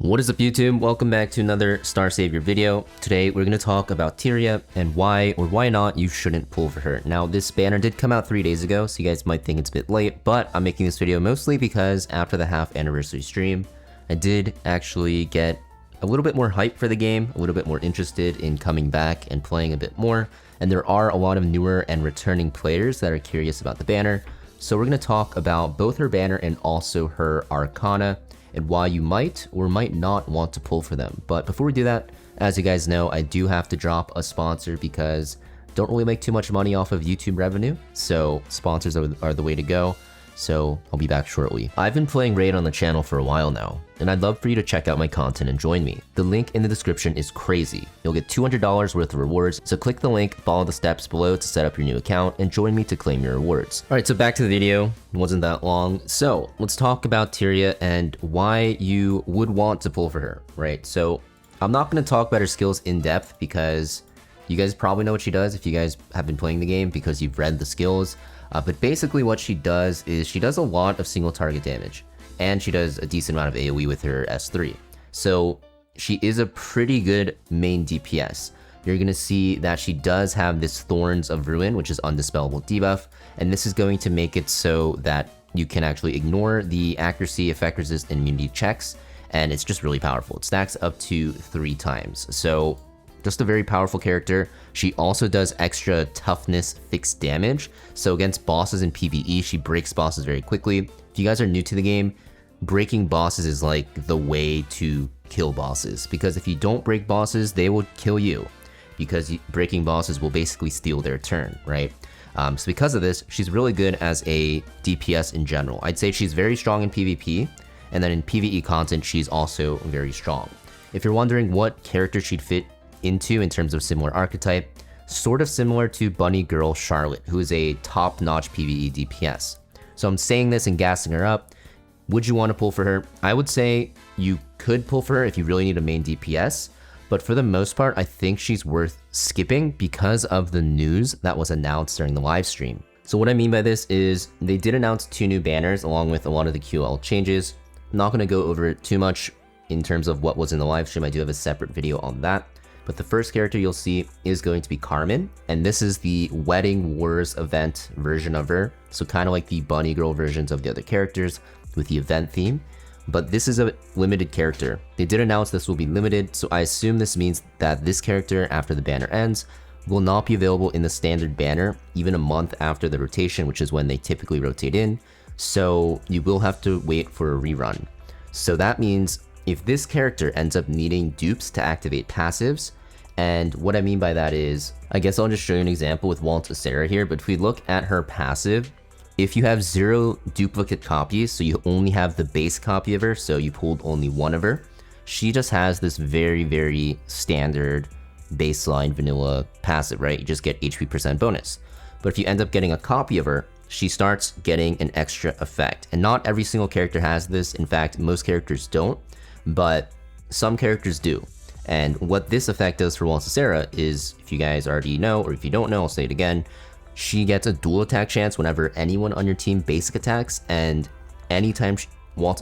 What is up YouTube? Welcome back to another Star Savior video. Today we're going to talk about Tyria and why or why not you shouldn't pull for her. Now this banner did come out 3 days ago, so you guys might think it's a bit late, but I'm making this video mostly because after the half anniversary stream, I did actually get a little bit more hype for the game, a little bit more interested in coming back and playing a bit more, and there are a lot of newer and returning players that are curious about the banner. So we're going to talk about both her banner and also her Arcana, and why you might or might not want to pull for them. But before we do that, as you guys know, I do have to drop a sponsor because I don't really make too much money off of YouTube revenue, so sponsors are the way to go. So I'll be back shortly. I've been playing Raid on the channel for a while now, and I'd love for you to check out my content and join me. The link in the description is crazy. You'll get $200 worth of rewards, so click the link, follow the steps below to set up your new account, and join me to claim your rewards. Alright, so back to the video. It wasn't that long. So let's talk about Tyria and why you would want to pull for her, right? So I'm not going to talk about her skills in depth because you guys probably know what she does if you guys have been playing the game because you've read the skills. But basically what she does is she does a lot of single target damage, and she does a decent amount of AoE with her S3. So she is a pretty good main DPS. You're going to see that she does have this Thorns of Ruin, which is undispellable debuff, and this is going to make it so that you can actually ignore the accuracy, effect resist, and immunity checks, and it's just really powerful. It stacks up to 3 times. So just a very powerful character. She also does extra toughness fixed damage. So against bosses in PvE, she breaks bosses very quickly. If you guys are new to the game, breaking bosses is like the way to kill bosses. Because if you don't break bosses, they will kill you. Because breaking bosses will basically steal their turn, right? So because of this, she's really good as a DPS in general. I'd say she's very strong in PvP. And then in PvE content, she's also very strong. If you're wondering what character she'd fit into in terms of similar archetype, sort of similar to Bunny Girl Charlotte, who is a top-notch PvE DPS. So I'm saying this and gassing her up. Would you want to pull for her? I would say you could pull for her if you really need a main DPS, but for the most part, I think she's worth skipping because of the news that was announced during the live stream. So what I mean by this is they did announce 2 new banners along with a lot of the QL changes. I'm not going to go over it too much in terms of what was in the live stream. I do have a separate video on that. But the first character you'll see is going to be Carmen, and this is the Wedding Wars event version of her. So kind of like the Bunny Girl versions of the other characters with the event theme. But this is a limited character. They did announce this will be limited, so I assume this means that this character, after the banner ends, will not be available in the standard banner even a month after the rotation, which is when they typically rotate in. So you will have to wait for a rerun. So that means if this character ends up needing dupes to activate passives, and what I mean by that is, I guess I'll just show you an example with Sarah here, but if we look at her passive, if you have 0 duplicate copies, so you only have the base copy of her, so you pulled only 1 of her, she just has this very standard baseline vanilla passive, right? You just get HP % bonus. But if you end up getting a copy of her, she starts getting an extra effect. And not every single character has this. In fact, most characters don't. But some characters do. And what this effect does for Sarah is, if you guys already know, or if you don't know, I'll say it again, she gets a dual attack chance whenever anyone on your team basic attacks, and anytime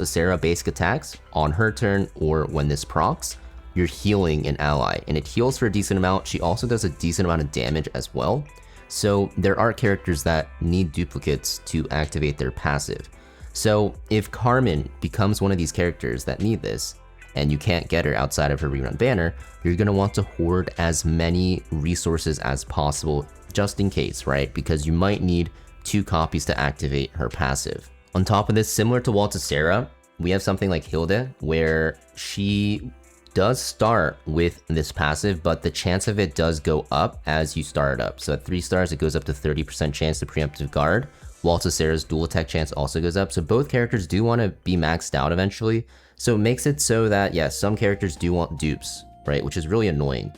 Sarah basic attacks, on her turn or when this procs, you're healing an ally. And it heals for a decent amount. She also does a decent amount of damage as well. So there are characters that need duplicates to activate their passive. So if Carmen becomes one of these characters that need this, and you can't get her outside of her rerun banner, you're going to want to hoard as many resources as possible just in case, right? Because you might need 2 copies to activate her passive. On top of this, similar to Sarah, we have something like Hilde, where she does start with this passive, but the chance of it does go up as you start up. So at 3 stars, it goes up to 30% chance to preemptive guard. Sarah's dual attack chance also goes up, so both characters do want to be maxed out eventually. So it makes it so that, yes, some characters do want dupes, right, which is really annoying.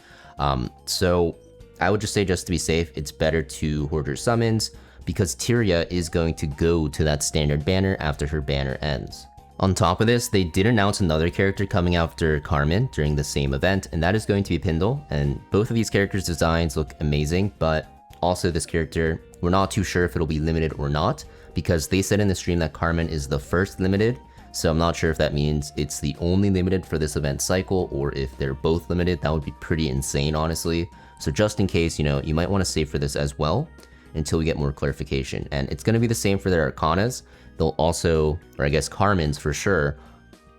So I would just say, just to be safe, it's better to hoard her summons, because Tyria is going to go to that standard banner after her banner ends. On top of this, they did announce another character coming after Carmen during the same event, and that is going to be Pindle, and both of these characters' designs look amazing, but also this character, we're not too sure if it'll be limited or not, because they said in the stream that Carmen is the first limited, So I'm not sure if that means it's the only limited for this event cycle, or if they're both limited. That would be pretty insane, honestly. So just in case, you know, you might want to save for this as well until we get more clarification. And it's going to be the same for their Arcanas. They'll also, or I guess Carmen's for sure,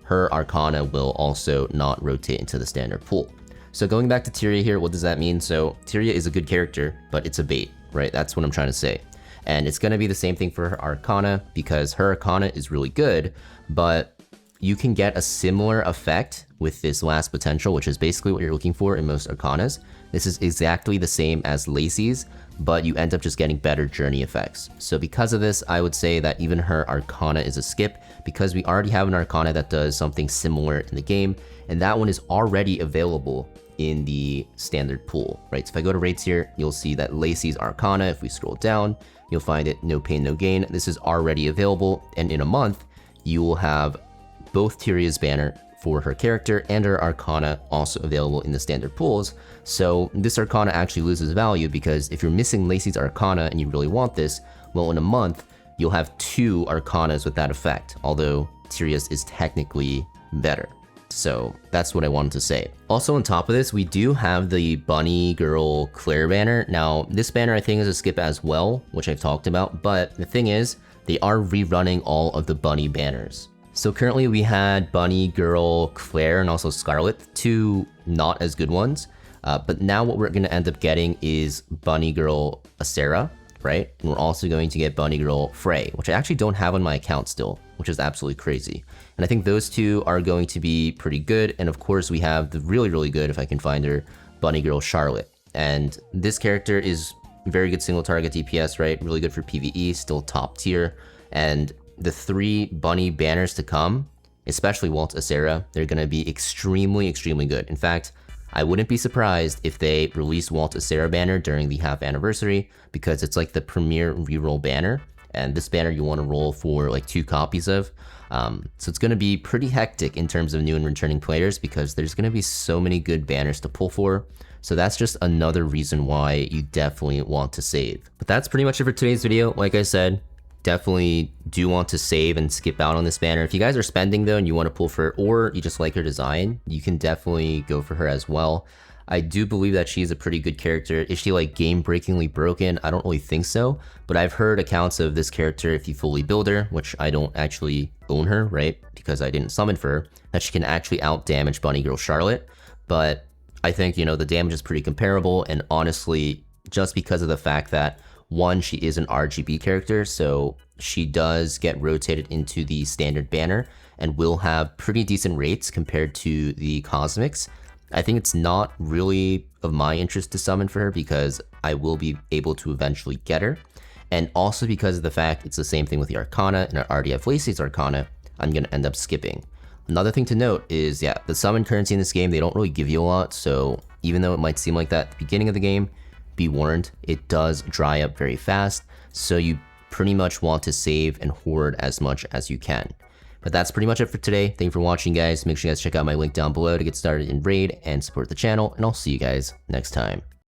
her Arcana will also not rotate into the standard pool. So going back to Tyria here, what does that mean? So Tyria is a good character, but it's a bait, right? That's what I'm trying to say. And it's going to be the same thing for her Arcana, because her Arcana is really good, but you can get a similar effect with this last potential, which is basically what you're looking for in most Arcanas. This is exactly the same as Lacey's, but you end up just getting better journey effects. So because of this, I would say that even her Arcana is a skip, because we already have an Arcana that does something similar in the game, and that one is already available in the standard pool, right? So if I go to rates here, you'll see that Lacey's Arcana, if we scroll down, you'll find it no pain, no gain. This is already available, and in a month, you will have both Tyria's banner for her character and her Arcana also available in the standard pools. So this Arcana actually loses value, because if you're missing Lacey's Arcana and you really want this, well, in a month, you'll have 2 Arcanas with that effect, although Tyria's is technically better. So that's what I wanted to say. Also on top of this, we do have the Bunny Girl Claire banner. Now, this banner I think is a skip as well, which I've talked about, but the thing is, they are rerunning all of the Bunny banners. So currently we had Bunny Girl Claire and also Scarlet, 2 not as good ones. But now what we're gonna end up getting is Bunny Girl Acera, right? And we're also going to get Bunny Girl Frey, which I actually don't have on my account still, which is absolutely crazy. And I think those 2 are going to be pretty good. And of course we have the really, really good, if I can find her, Bunny Girl Charlotte. And this character is very good single target DPS, right? Really good for PvE, still top tier. And the 3 Bunny banners to come, especially Waltz Acera, they're gonna be extremely, extremely good. In fact, I wouldn't be surprised if they release Waltz Acera banner during the half anniversary, because it's like the premier reroll banner, and this banner you want to roll for like 2 copies of. So it's going to be pretty hectic in terms of new and returning players, because there's going to be so many good banners to pull for. So that's just another reason why you definitely want to save. But that's pretty much it for today's video. Like I said, definitely do want to save and skip out on this banner. If you guys are spending though and you want to pull for her, or you just like her design, you can definitely go for her as well. I do believe that she's a pretty good character. Is she like game-breakingly broken? I don't really think so, but I've heard accounts of this character, if you fully build her, which I don't actually own her, right? Because I didn't summon for her, that she can actually out-damage Bunny Girl Charlotte. But I think, you know, the damage is pretty comparable, and honestly, just because of the fact that, one, she is an RGB character, so she does get rotated into the standard banner and will have pretty decent rates compared to the Cosmics. I think it's not really of my interest to summon for her, because I will be able to eventually get her. And also because of the fact it's the same thing with the Arcana, and I already have Lacey's Arcana, I'm going to end up skipping. Another thing to note is, yeah, the summon currency in this game, they don't really give you a lot, so even though it might seem like that at the beginning of the game, be warned, it does dry up very fast, so you pretty much want to save and hoard as much as you can. But that's pretty much it for today. Thank you for watching, guys. Make sure you guys check out my link down below to get started in Raid and support the channel, and I'll see you guys next time.